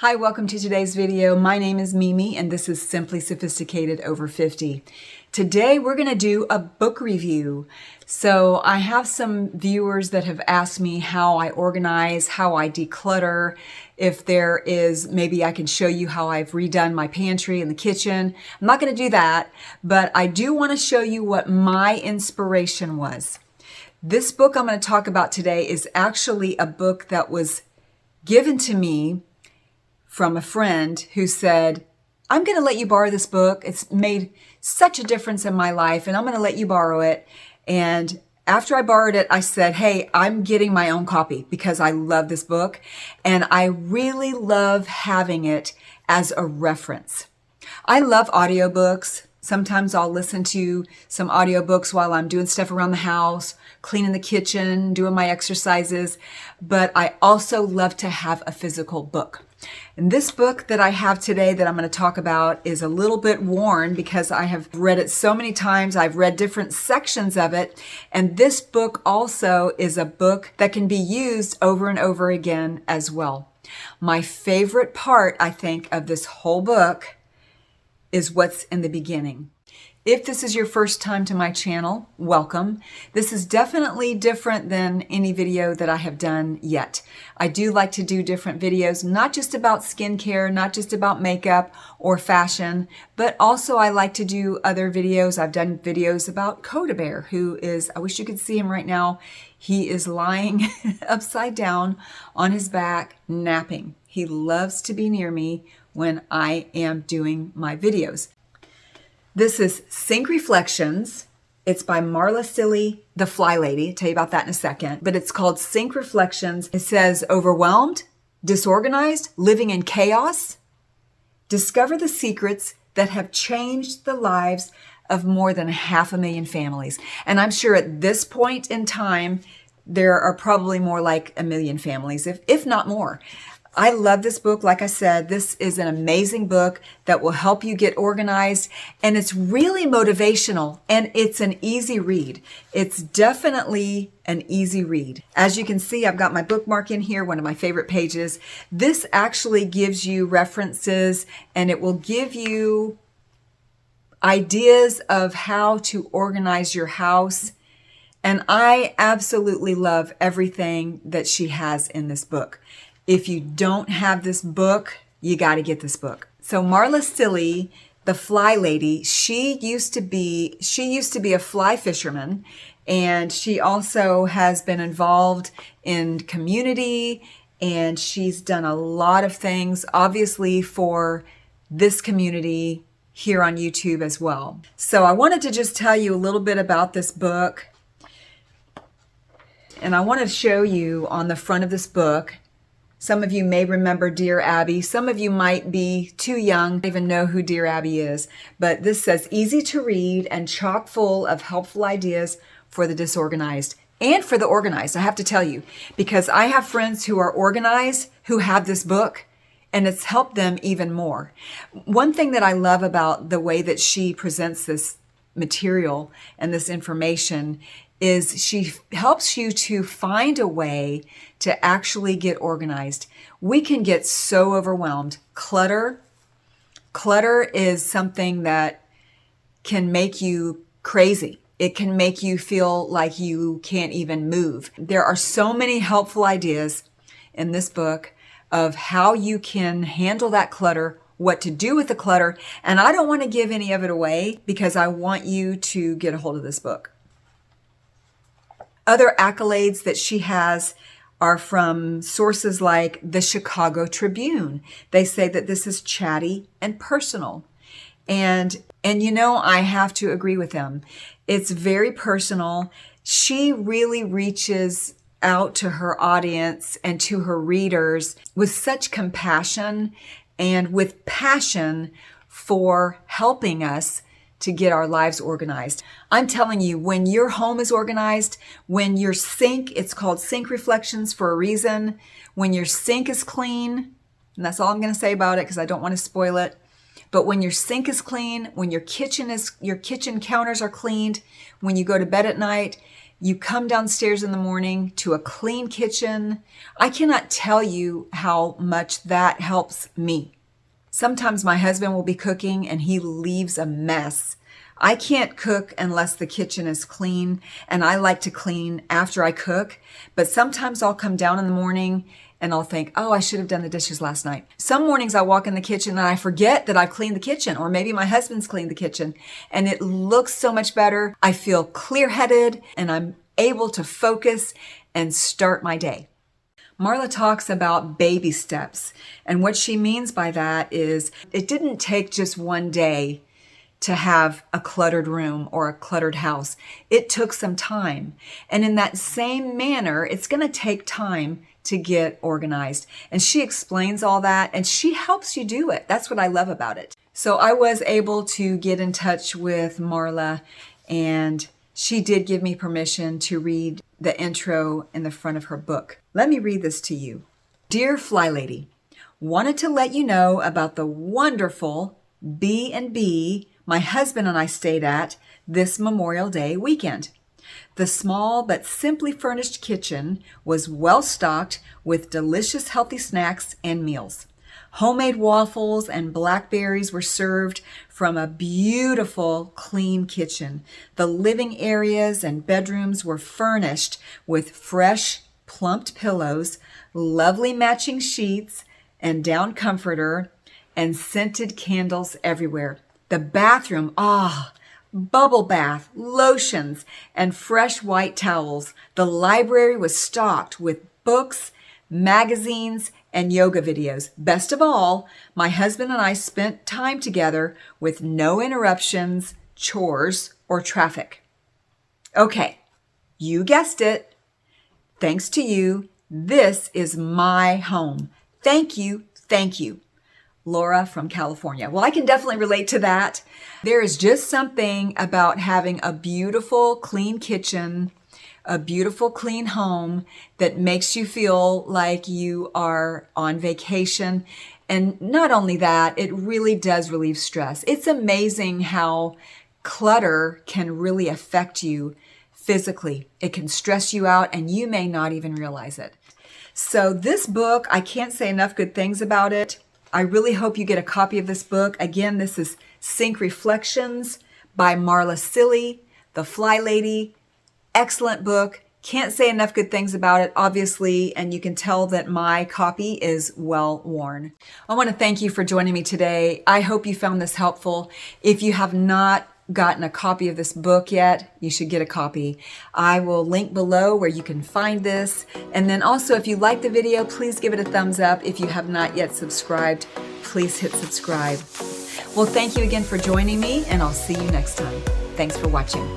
Hi, welcome to today's video. My name is Mimi and this is Simply Sophisticated Over 50. Today we're going to do a book review. So I have some viewers that have asked me how I organize, how I declutter. If there is, maybe I can show you how I've redone my pantry and the kitchen. I'm not going to do that, but I do want to show you what my inspiration was. This book I'm going to talk about today is actually a book that was given to me from a friend who said, I'm going to let you borrow this book. It's made such a difference in my life and I'm going to let you borrow it. And after I borrowed it, I said, hey, I'm getting my own copy because I love this book and I really love having it as a reference. I love audiobooks. Sometimes I'll listen to some audiobooks while I'm doing stuff around the house, cleaning the kitchen, doing my exercises, but I also love to have a physical book. And this book that I have today that I'm going to talk about is a little bit worn because I have read it so many times. I've read different sections of it. And this book also is a book that can be used over and over again as well. My favorite part, I think, of this whole book is what's in the beginning. If this is your first time to my channel, welcome. This is definitely different than any video that I have done yet. I do like to do different videos, not just about skincare, not just about makeup or fashion, but also I like to do other videos. I've done videos about Coda Bear, who is, I wish you could see him right now. He is lying upside down on his back, napping. He loves to be near me when I am doing my videos. This is Sink Reflections. It's by Marla Silly, the Fly Lady. I'll tell you about that in a second. But it's called Sink Reflections. It says, overwhelmed, disorganized, living in chaos. Discover the secrets that have changed the lives of more than 500,000 families. And I'm sure at this point in time, there are probably more like 1 million families, if not more. I love this book. Like I said, this is an amazing book that will help you get organized, and it's really motivational, and it's an easy read. It's definitely an easy read. As you can see, I've got my bookmark in here, one of my favorite pages. This actually gives you references, and it will give you ideas of how to organize your house. And I absolutely love everything that she has in this book. If you don't have this book, you got to get this book. So Marla Silly, the Fly Lady, she used to be a fly fisherman, and she also has been involved in community, and she's done a lot of things, obviously, for this community here on YouTube as well. So I wanted to just tell you a little bit about this book, and I want to show you on the front of this book. Some of you may remember Dear Abby. Some of you might be too young to even know who Dear Abby is. But this says, easy to read and chock full of helpful ideas for the disorganized and for the organized. I have to tell you, because I have friends who are organized who have this book, and it's helped them even more. One thing that I love about the way that she presents this material and this information is she helps you to find a way to actually get organized. We can get so overwhelmed. Clutter is something that can make you crazy. It can make you feel like you can't even move. There are so many helpful ideas in this book of how you can handle that clutter, what to do with the clutter, and I don't want to give any of it away because I want you to get a hold of this book. Other accolades that she has are from sources like the Chicago Tribune. They say that this is chatty and personal. And you know, I have to agree with them. It's very personal. She really reaches out to her audience and to her readers with such compassion and with passion for helping us to get our lives organized. I'm telling you, when your home is organized, when your sink, it's called Sink Reflections for a reason, when your sink is clean, and that's all I'm going to say about it because I don't want to spoil it, but when your sink is clean, when your kitchen counters are cleaned, when you go to bed at night, You come downstairs in the morning to a clean kitchen. I cannot tell you how much that helps me. Sometimes my husband will be cooking and he leaves a mess. I can't cook unless the kitchen is clean, and I like to clean after I cook, but sometimes I'll come down in the morning and I'll think, oh, I should have done the dishes last night. Some mornings I walk in the kitchen and I forget that I've cleaned the kitchen, or maybe my husband's cleaned the kitchen, and it looks so much better. I feel clear-headed and I'm able to focus and start my day. Marla talks about baby steps, and what she means by that is it didn't take just one day to have a cluttered room or a cluttered house. It took some time. And in that same manner, it's going to take time to get organized. And she explains all that and she helps you do it. That's what I love about it. So I was able to get in touch with Marla, and she did give me permission to read the intro in the front of her book. Let me read this to you. Dear Fly Lady, wanted to let you know about the wonderful B&B my husband and I stayed at this Memorial Day weekend. The small but simply furnished kitchen was well stocked with delicious healthy snacks and meals. Homemade waffles and blackberries were served from a beautiful, clean kitchen. The living areas and bedrooms were furnished with fresh, plumped pillows, lovely matching sheets and down comforter, and scented candles everywhere. The bathroom, bubble bath, lotions, and fresh white towels. The library was stocked with books, magazines, and yoga videos. Best of all, my husband and I spent time together with no interruptions, chores, or traffic. Okay, you guessed it. Thanks to you, this is my home. Thank you, thank you. Laura from California. Well, I can definitely relate to that. There is just something about having a beautiful, clean kitchen, a beautiful, clean home that makes you feel like you are on vacation. And not only that, it really does relieve stress. It's amazing how clutter can really affect you physically. It can stress you out and you may not even realize it. So this book, I can't say enough good things about it. I really hope you get a copy of this book. Again, this is Sink Reflections by Marla Silly, the Fly Lady. Excellent book. Can't say enough good things about it, obviously, and you can tell that my copy is well worn. I want to thank you for joining me today. I hope you found this helpful. If you have not gotten a copy of this book yet, you should get a copy. I will link below where you can find this. And then also, if you like the video, please give it a thumbs up. If you have not yet subscribed, please hit subscribe. Well, thank you again for joining me, and I'll see you next time. Thanks for watching.